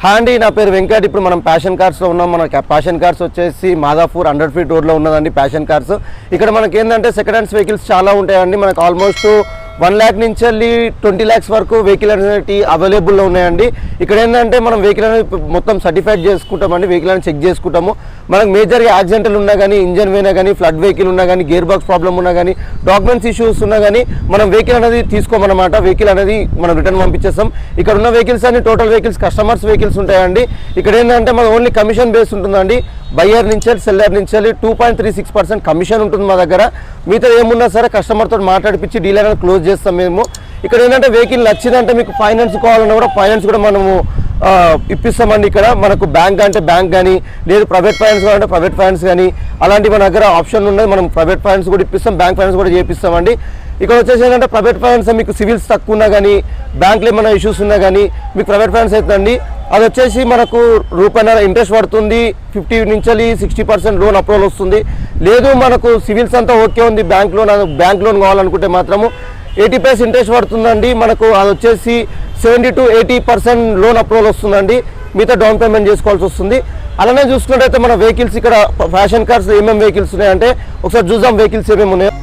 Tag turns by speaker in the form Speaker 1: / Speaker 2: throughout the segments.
Speaker 1: Hi అండి, నా పేరు వెంకట్. ఇప్పుడు మనం ప్యాషన్ కార్స్లో ఉన్నాం. మన ప్యాషన్ కార్స్ వచ్చేసి మాదాపూర్ 100 ఫీట్ రోడ్లో ఉన్నదండి ప్యాషన్ కార్స్. ఇక్కడ మనకి ఏంటంటే సెకండ్ హ్యాండ్స్ వెహికల్స్ చాలా ఉంటాయండి. మనకు ఆల్మోస్ట్ 1 lakh నుంచి వెళ్ళి 20 lakhs వరకు వెహికల్ అనేది అవైలబుల్లో ఉన్నాయండి. ఇక్కడ ఏంటంటే మనం వెహికల్ అనేది మొత్తం సర్టిఫైడ్ చేసుకుంటామండి. వెహికల్ అనేది చెక్ చేసుకుంటాము. మనకు మేజర్గా యాక్సిడెంటల్ ఉన్నా కానీ, ఇంజన్ పోయినా కానీ, ఫ్లడ్ వెహికల్ ఉన్నా కానీ, గేర్ బాక్స్ ప్రాబ్లమ్ ఉన్నా కానీ, డాక్యుమెంట్స్ ఇష్యూస్ ఉన్నా కానీ మనం వెహికల్ అనేది తీసుకోమన్నమాట. వెహికల్ అనేది మనం రిటర్న్ పంపించేస్తాం. ఇక్కడ ఉన్న వెహికల్స్ అన్ని టోటల్ వెహికల్స్ కస్టమర్స్ వెహికల్స్ ఉంటాయండి. ఇక్కడ ఏంటంటే మన ఓన్లీ కమిషన్ బేస్ ఉంటుందండి. బయ్యర్ నుంచి సెల్లర్ నుంచి 2.36% కమిషన్ ఉంటుంది మా దగ్గర. మీతో ఏమున్నా సరే కస్టమర్తో మాట్లాడిపించి డీలర్ అనేది క్లోజ్ చేస్తాం మేము. ఇక్కడ ఏంటంటే వెహికల్ నచ్చిందంటే మీకు ఫైనాన్స్ కావాలన్నా కూడా ఫైనాన్స్ కూడా మనము ఇప్పిస్తామండి. ఇక్కడ మనకు బ్యాంక్ అంటే బ్యాంక్ కానీ, లేదు ప్రైవేట్ ఫైనాన్స్ కావాలంటే ప్రైవేట్ ఫైనాన్స్ కానీ, అలాంటి మన దగ్గర ఆప్షన్ ఉన్నది. మనం ప్రైవేట్ ఫైనాన్స్ కూడా ఇప్పిస్తాం, బ్యాంక్ ఫైనాన్స్ కూడా చేపిస్తామండి. ఇక్కడ వచ్చేసి ఏంటంటే ప్రైవేట్ ఫైనాన్స్ మీకు సివిల్స్ తక్కువ ఉన్నా కానీ, బ్యాంక్లో ఏమైనా ఇష్యూస్ ఉన్నా కానీ మీకు ప్రైవేట్ ఫైనాన్స్ అవుతుందండి. అది వచ్చేసి మనకు రూపాయన్నర ఇంట్రెస్ట్ పడుతుంది. 50 నుంచి 60% లోన్ అప్రూవల్ వస్తుంది. లేదు మనకు సివిల్స్ అంతా ఓకే ఉంది, బ్యాంక్ లోన్ కావాలనుకుంటే మాత్రము 80% ఇంట్రెస్ట్ పడుతుందండి. మనకు అది వచ్చేసి 70 to 80% లోన్ అప్రూవల్ వస్తుందండి. మిగతా డౌన్ పేమెంట్ చేసుకోవాల్సి వస్తుంది. అలానే చూసుకున్నట్టయితే మన వెహికల్స్ ఇక్కడ ఫ్యాషన్ కార్స్ ఏమేమి వెహికల్స్ ఉన్నాయంటే ఒకసారి చూద్దాం వెహికల్స్ ఏమేమి ఉన్నాయో.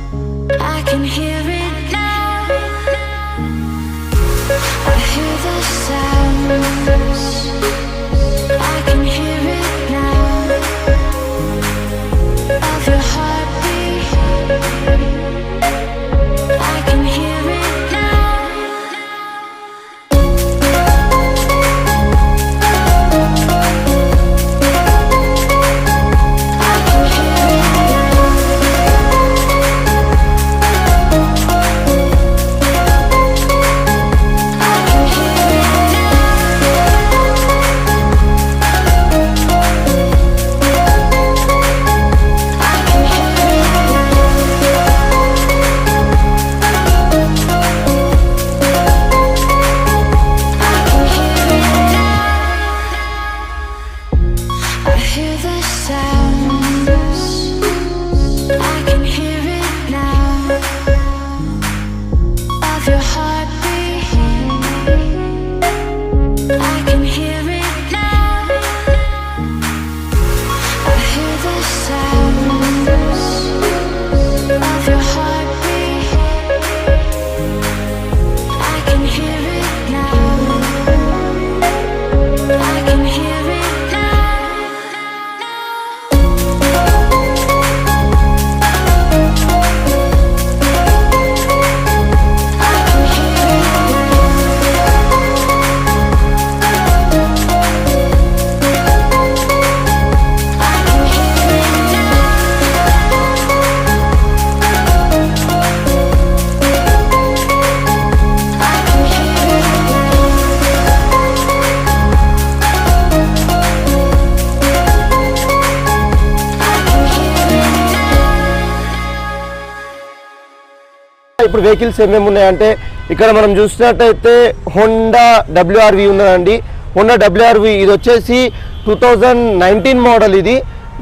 Speaker 1: ఇప్పుడు వెహికల్స్ ఏమేమి ఉన్నాయంటే ఇక్కడ మనం చూసినట్టయితే హోండా WRV ఉన్నదండి. హోండా WRV ఇది వచ్చేసి 2019 మోడల్. ఇది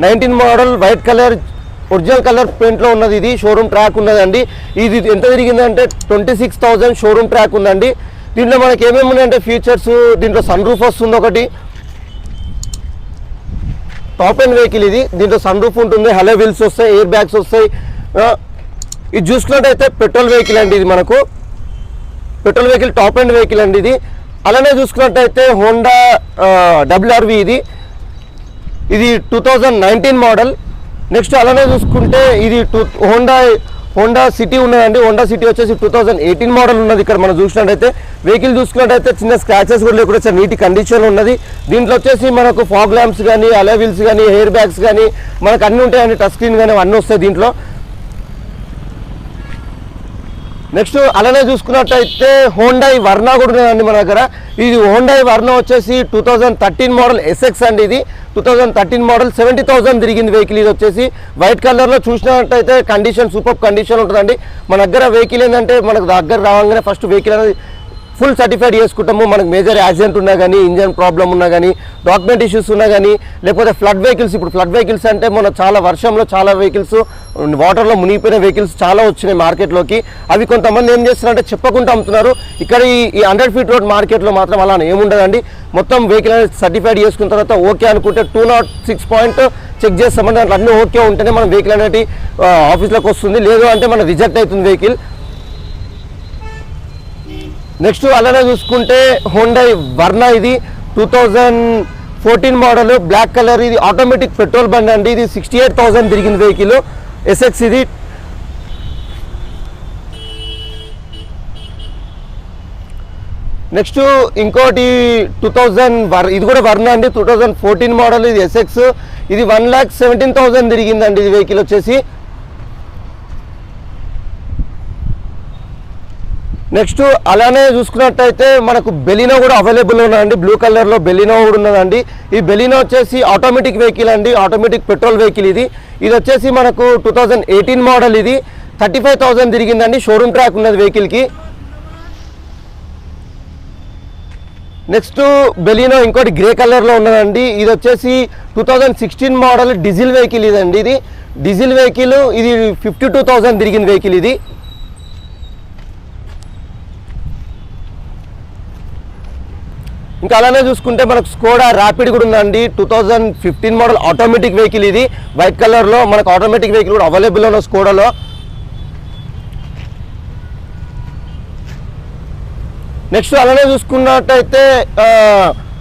Speaker 1: 19 model white colour original colour పెయింట్లో ఉన్నది. ఇది షోరూమ్ ట్రాక్ ఉన్నదండి. ఇది ఎంత తిరిగిందంటే 26,000 షోరూమ్ ట్రాక్ ఉందండి. దీంట్లో మనకి ఏమేమి ఉన్నాయంటే ఫీచర్స్, దీంట్లో సన్ రూఫ్ వస్తుంది ఒకటి, టాప్ ఎండ్ వెహికల్ ఇది. దీంట్లో సన్ రూఫ్ ఉంటుంది, హలో వీల్స్ వస్తాయి, ఎయిర్ బ్యాగ్స్ వస్తాయి. ఇది చూసుకున్నట్టయితే పెట్రోల్ వెహికల్ అండి. ఇది మనకు petrol vehicle, top end vehicle అండి ఇది. అలానే చూసుకున్నట్టయితే హోండా WRV ఇది 2019 మోడల్. నెక్స్ట్ అలానే చూసుకుంటే ఇది హోండా సిటీ ఉన్నదండి. హోండా సిటీ వచ్చేసి 2018 మోడల్ ఉన్నది. ఇక్కడ మనం చూసినట్టయితే వెహికల్ చూసుకున్నట్టయితే చిన్న స్క్రాచెస్ కూడా లేకుండా నీట్ కండిషన్ ఉన్నది. దీంట్లో వచ్చేసి మనకు ఫాగ్ ల్యాంప్స్ కానీ, అలా వీల్స్ కానీ, ఎయిర్ బ్యాగ్స్ కానీ మనకు అన్నీ ఉంటాయండి. టచ్ స్క్రీన్ కానీ అన్నీ వస్తాయి దీంట్లో. నెక్స్ట్ అలానే చూసుకున్నట్టయితే హోండా వర్నా కూడా ఉన్నదండి మన దగ్గర. ఇది హోండా వర్నా వచ్చేసి 2013 మోడల్ SX అండి. ఇది 2013 మోడల్ 70,000 తిరిగింది వెహికల్. ఇది వచ్చేసి వైట్ కలర్లో చూసినట్టయితే కండిషన్ సూపర్ కండిషన్ ఉంటుందండి. మన దగ్గర వెహికల్ ఏంటంటే మనకు దగ్గర రాగానే ఫస్ట్ వెహికల్ అనేది ఫుల్ సర్టిఫైడ్ చేసుకుంటాము. మనకు మేజర్ యాక్సిడెంట్ ఉన్నా కానీ, ఇంజన్ ప్రాబ్లం ఉన్నా కానీ, డాక్యుమెంట్ ఇష్యూస్ ఉన్నా కానీ, లేకపోతే ఫ్లడ్ వెహికల్స్. ఇప్పుడు ఫ్లడ్ వెహికల్స్ అంటే మన చాలా వర్షంలో చాలా వెహికల్స్ వాటర్లో మునిగిపోయిన వెహికల్స్ చాలా వచ్చినాయి మార్కెట్లోకి. అవి కొంతమంది ఏం చేస్తున్నారంటే చెప్పకుండా అమ్ముతున్నారు. ఇక్కడ ఈ 100 feet రోడ్ మార్కెట్లో మాత్రం అలా ఏముండదండి. మొత్తం వెహికల్ అనేది సర్టిఫైడ్ చేసుకున్న తర్వాత ఓకే అనుకుంటే 206 పాయింట్ చెక్ చేస్తామంటే దాంట్లో అన్నీ ఓకే ఉంటేనే మనం వెహికల్ అనేది ఆఫీస్లోకి వస్తుంది. లేదు అంటే మనం రిజెక్ట్ అవుతుంది వెహికల్. నెక్స్ట్ అలానే చూసుకుంటే హోండాయ్ వర్నా, ఇది 2014 మోడల్, బ్లాక్ కలర్. ఇది ఆటోమేటిక్ పెట్రోల్ బండి అండి. ఇది 68,000 తిరిగింది వెహికల్, ఎస్ఎక్స్ ఇది. నెక్స్ట్ ఇంకోటి 2000 ఇది కూడా వర్నా అండి, 2014 మోడల్, ఇది ఎస్ఎక్స్. ఇది 1,17,000 తిరిగిందండి ఇది వెహికల్ వచ్చేసి. నెక్స్ట్ అలానే చూసుకున్నట్టయితే మనకు బెలినో కూడా అవైలబుల్ ఉన్నదండి. బ్లూ కలర్లో బెలినో కూడా ఉన్నదండి. ఈ బెలినో వచ్చేసి ఆటోమేటిక్ వెహికల్ అండి, ఆటోమేటిక్ పెట్రోల్ వెహికల్ ఇది. ఇది వచ్చేసి మనకు 2018 మోడల్, ఇది 35,000 తిరిగిందండి. షోరూమ్ ట్రాక్ ఉన్నది వెహికల్కి. నెక్స్ట్ బెలినో ఇంకోటి గ్రే కలర్లో ఉన్నదండి. ఇది వచ్చేసి 2016 మోడల్ డీజిల్ వెహికల్ ఇదండి. ఇది డీజిల్ వెహికల్, ఇది 52,000 తిరిగిన వెహికల్ ఇది. ఇంకా అలానే చూసుకుంటే మనకు స్కోడా ర్యాపిడ్ కూడా ఉందండి, 2015 మోడల్ ఆటోమేటిక్ వెహికల్ ఇది, వైట్ కలర్లో. మనకు ఆటోమేటిక్ వెహికల్ కూడా అవైలబుల్ ఉన్న స్కోడాలో. నెక్స్ట్ అలానే చూసుకున్నట్టయితే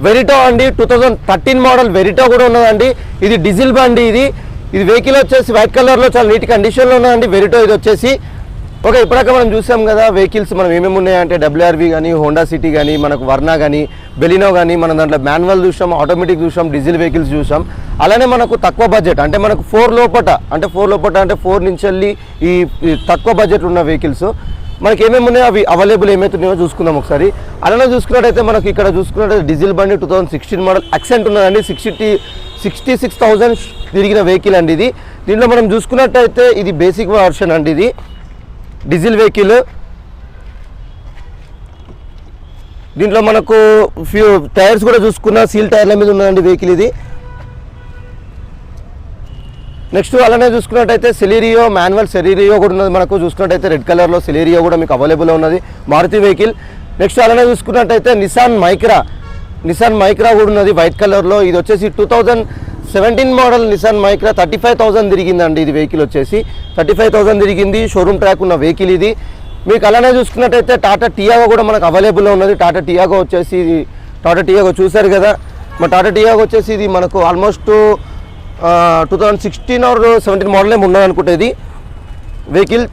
Speaker 1: వెరిటో అండి, 2013 మోడల్ వెరిటో కూడా ఉన్నదండి. ఇది డీజిల్ బండి ఇది. ఇది వెహికల్ వచ్చేసి వైట్ కలర్లో చాలా నీట్ కండిషన్లో ఉన్నదండి వెరిటో ఇది వచ్చేసి. ఓకే, ఇప్పటిదాకా మనం చూసాం కదా వెహికల్స్ మనం ఏమేమి ఉన్నాయంటే డబ్ల్యూఆర్వి కానీ, హోండా సిటీ కానీ, మనకు వర్నా కానీ, బెలినో కానీ, మనం దాంట్లో మాన్యువల్ చూసాం, ఆటోమేటిక్ చూసాం, డీజిల్ వెహికల్స్ చూసాం. అలానే మనకు తక్కువ బడ్జెట్ అంటే మనకు 4 లోపట అంటే 4 నుంచి వెళ్ళి ఈ తక్కువ బడ్జెట్ ఉన్న వెహికల్స్ మనకి ఏమేమి ఉన్నాయో అవి అవైలబుల్ ఏమవుతున్నాయో చూసుకుందాం ఒకసారి. అలానే చూసుకున్నట్టయితే మనకి ఇక్కడ చూసుకున్నట్టయితే డీజిల్ బండి 2016 మోడల్ యాక్సెంట్ ఉన్నదండి, 66,000 తిరిగిన వెహికల్ అండి ఇది. దీంట్లో మనం చూసుకున్నట్టయితే ఇది బేసిక్ వర్షన్ అండి, ఇది డీజిల్ వెహికల్. దీంట్లో మనకు ఫ్యూ టైర్స్ కూడా చూసుకున్న సీల్ టైర్ల మీద ఉన్నదండి వెహికల్ ఇది. నెక్స్ట్ అలానే చూసుకున్నట్టయితే సెలీరియో మాన్యువల్ సెలీరియో కూడా ఉన్నది మనకు. చూసుకున్నట్టయితే రెడ్ కలర్లో సెలీరియో కూడా మీకు అవైలబుల్ ఉన్నది, మారుతి వెహికల్. నెక్స్ట్ అలానే చూసుకున్నట్టయితే నిసాన్ మైక్రా కూడా ఉన్నది వైట్ కలర్లో. ఇది వచ్చేసి 2017 మోడల్ నిసాన్ మైక్రా, 35,000 తిరిగిందండి ఇది వెహికల్ వచ్చేసి. 35,000 తిరిగింది, షోరూమ్ ట్రాక్ ఉన్న వెహికల్ ఇది. మీకు అలానే చూసుకున్నట్టయితే టాటా టియాగో కూడా మనకు అవైలబుల్లో ఉన్నది. టాటా టియాగో వచ్చేసి టాటా టియాగో చూసారు కదా. మా టాటా టియాగో వచ్చేసి ఇది మనకు ఆల్మోస్ట్ 2016 or 17 మోడల్ ఏమి ఉన్నది అనుకుంటే ఇది వెహికల్.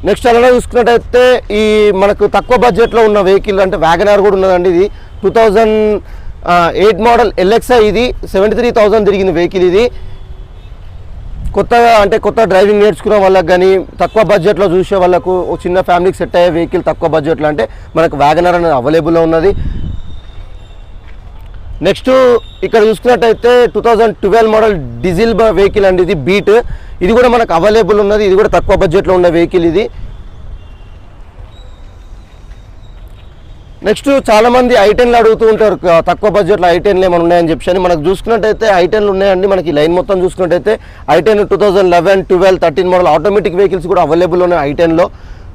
Speaker 1: నెక్స్ట్ అలానే చూసుకున్నట్టయితే ఈ మనకు తక్కువ బడ్జెట్లో ఉన్న వెహికల్ అంటే వ్యాగనార్ కూడా ఉన్నదండి. ఇది 2008 మోడల్ ఎల్ఎక్స్ఐ, ఇది 73,000 తిరిగిన వెహికల్ ఇది. కొత్త డ్రైవింగ్ నేర్చుకునే వాళ్ళకి కానీ, తక్కువ బడ్జెట్లో చూసే వాళ్ళకు, చిన్న ఫ్యామిలీకి సెట్ అయ్యే వెహికల్ తక్కువ బడ్జెట్లో అంటే మనకు వ్యాగనార్ అనేది అవైలబుల్లో ఉన్నది. నెక్స్ట్ ఇక్కడ చూసుకున్నట్టయితే 2012 మోడల్ డీజిల్ వెహికల్ అండి, ఇది బీట్. ఇది కూడా మనకు అవైలబుల్ ఉన్నది, ఇది కూడా తక్కువ బడ్జెట్లో ఉన్న వెహికల్ ఇది. నెక్స్ట్ చాలామంది ఐటెన్లు అడుగుతూ ఉంటారు, తక్కువ బడ్జెట్లో ఐటెన్లు ఏమైనా ఉన్నాయని చెప్పి. మనకు చూసుకున్నట్టయితే ఐటెన్లు ఉన్నాయండి. మనకి లైన్ మొత్తం చూసుకున్నట్టయితే ఐటెన్ 2011, 12, 13 మోడల్ ఆటోమేటిక్ వెహికల్స్ కూడా అవైలబుల్ ఉన్నాయి ఐటెన్లో.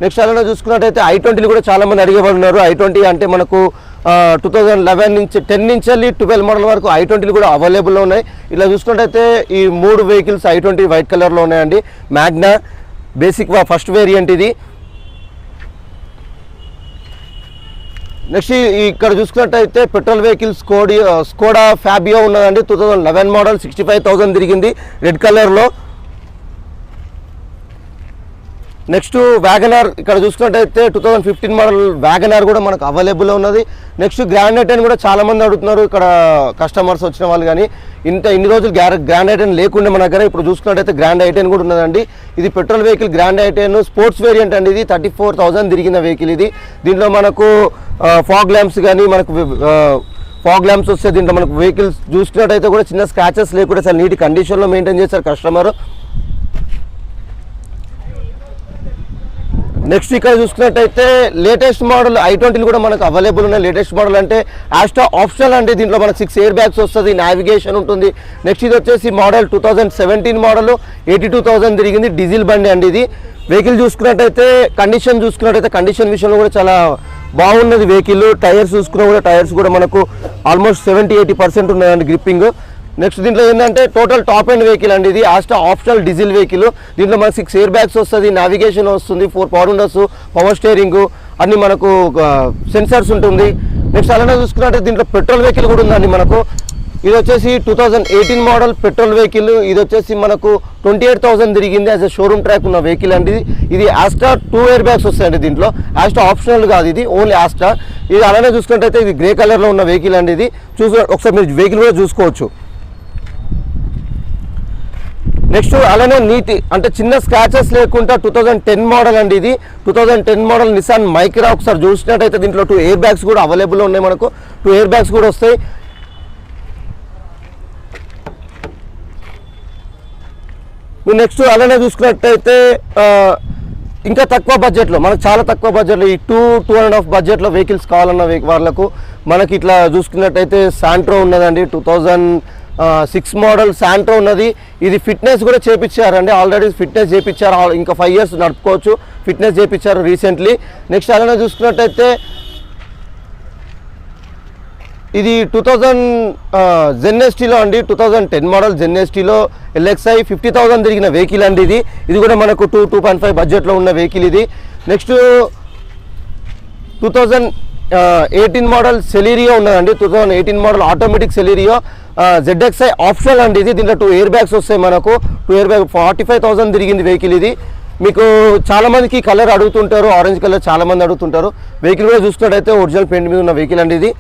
Speaker 1: నెక్స్ట్ అలానే చూసుకున్నట్టయితే i20 కూడా చాలామంది అడిగేవాళ్ళు ఉన్నారు. i20 అంటే మనకు 2011 నుంచి 10 నుంచి వెళ్ళి 12 మోడల్ వరకు i20 కూడా అవైలబుల్లో ఉన్నాయి. ఇలా చూసుకున్నట్టయితే ఈ 3 వెహికల్స్ i20 వైట్ కలర్లో ఉన్నాయండి. మ్యాగ్నా బేసిక్ ఫస్ట్ వేరియంట్ ఇది. నెక్స్ట్ ఇక్కడ చూసుకున్నట్టయితే పెట్రోల్ వెహికల్ స్కోడా ఫ్యాబియో ఉన్నదండి, 2011 మోడల్, 65,000 తిరిగింది రెడ్ కలర్లో. నెక్స్ట్ వ్యాగనార్ ఇక్కడ చూసుకున్నట్టయితే 2015 మోడల్ వ్యాగనార్ కూడా మనకు అవైలబుల్లో ఉన్నది. నెక్స్ట్ గ్రాండ్ ఐటెన్ కూడా చాలామంది అడుగుతున్నారు ఇక్కడ కస్టమర్స్ వచ్చిన వాళ్ళు. కానీ ఇన్ని రోజులు గ్రాండ్ ఐటెన్ లేకుండా మన దగ్గర ఇప్పుడు చూసుకున్నట్టయితే గ్రాండ్ ఐటెన్ కూడా ఉన్నదండి. ఇది petrol vehicle grand i ten sports variant అండి. ఇది 34,000 తిరిగిన వెహికల్ ఇది. దీంట్లో మనకు ఫాగ్ ల్యాంప్స్ కానీ ఫాగ్ ల్యాంప్స్ వస్తే దీంట్లో మనకు వెహికల్స్ చూసుకున్నట్టయితే కూడా చిన్న స్క్రాచెస్ లేకుండా చాలా నీట్ కండిషన్లో మెయింటైన్ చేస్తారు కస్టమర్. నెక్స్ట్ ఇక్కడ చూసుకున్నట్టయితే లేటెస్ట్ మోడల్ i20 కూడా మనకు అవైలబుల్ ఉన్నాయి. లేటెస్ట్ మోడల్ అంటే ఆస్ట్రా ఆప్షనల్ అంటే దీంట్లో మనకు 6 ఎయిర్ బ్యాగ్స్ వస్తుంది, నావిగేషన్ ఉంటుంది. నెక్స్ట్ ఇది వచ్చేసి మోడల్ 2017 మోడల్ 82,000 తిరిగింది, డీజిల్ బండి అండి ఇది. వెహికల్ చూసుకున్నట్టయితే కండిషన్ విషయంలో కూడా చాలా బాగున్నది వెహికల్. టైర్స్ చూసుకున్నా కూడా టైర్స్ కూడా మనకు ఆల్మోస్ట్ 70-80% ఉన్నాయండి గ్రిప్పింగ్. నెక్స్ట్ దీంట్లో ఏంటంటే టోటల్ టాప్ ఎండ్ వెహికల్ అండి ఇది, ఆస్ట్రా ఆప్షనల్ డీజిల్ వెహికల్. దీంట్లో మనకు 6 ఎయిర్ బ్యాగ్స్ వస్తుంది, నావిగేషన్ వస్తుంది, 4 పవర్ విండోస్, పవర్ స్టీరింగ్ అన్ని మనకు సెన్సార్స్ ఉంటుంది. నెక్స్ట్ అలానే చూసుకున్నట్టే దీంట్లో పెట్రోల్ వెహికల్ కూడా ఉందండి మనకు. ఇది వచ్చేసి 2018 మోడల్ పెట్రోల్ వెహికల్. ఇది వచ్చేసి మనకు 28,000 తిరిగింది, యాజ్ అ షోరూమ్ ట్రాక్ ఉన్న వెహికల్ అండి. ఇది ఆస్ట్రా 2 ఎయిర్ బ్యాగ్స్ వస్తాయండి దీంట్లో. ఆస్ట్రా ఆప్షనల్ కాదు, ఇది ఓన్లీ ఆస్ట్రా. ఇది అలానే చూసుకున్నట్టయితే ఇది గ్రే కలర్లో ఉన్న వెహికల్ అండి ఇది. ఒకసారి మీరు వెహికల్ కూడా చూసుకోవచ్చు. నెక్స్ట్ అలానే నీట్ అంటే చిన్న స్క్రాచెస్ లేకుండా 2010 మోడల్ అండి ఇది. 2010 మోడల్ నిసాన్ మైక్రా. ఒకసారి చూసినట్టయితే దీంట్లో 2 ఎయిర్ బ్యాగ్స్ కూడా అవైలబుల్ ఉన్నాయి మనకు. 2 ఎయిర్ బ్యాగ్స్ కూడా వస్తాయి. నెక్స్ట్ అలానే చూసుకున్నట్టయితే ఇంకా తక్కువ బడ్జెట్లో మనకు చాలా తక్కువ బడ్జెట్లో ఈ 2.5 బడ్జెట్లో వెహికల్స్ కావాలన్న వాళ్ళకు మనకి ఇట్లా చూసుకున్నట్టయితే శాంట్రో ఉన్నదండి. 2006 మోడల్ శాంట్రో ఉన్నది. ఇది ఫిట్నెస్ కూడా చేపించారండి, ఆల్రెడీ ఫిట్నెస్ చేయించారు, ఇంకా 5 years నడుపుకోవచ్చు. ఫిట్నెస్ చేయించారు రీసెంట్లీ. నెక్స్ట్ అలానే చూసుకున్నట్టయితే ఇది 2000 జెన్ఎస్టీలో అండి, 2010 మోడల్ జెన్ఎస్టీలో LXi 50,000 తిరిగిన వెహికల్ అండి ఇది. ఇది కూడా మనకు 2.5 బడ్జెట్లో ఉన్న వెహికల్ ఇది. నెక్స్ట్ 2018 మోడల్ సెలీరియో ఉన్నదండి. 2018 model automatic Celerio ZXi optional అండి ఇది. దీంట్లో 2 ఎయిర్ బ్యాగ్స్ వస్తాయి మనకు. 2 ఎయిర్ బ్యాగ్ 45,000 తిరిగింది వెహికల్ ఇది. మీకు చాలా మందికి కలర్ అడుగుతుంటారు, ఆరెంజ్ కలర్ చాలా మంది అడుగుతుంటారు. వెహికల్ కూడా చూసుకున్నట్టయితే ఒరిజినల్ పెయింట్ మీద ఉన్న వెహికల్ అండి ఇది.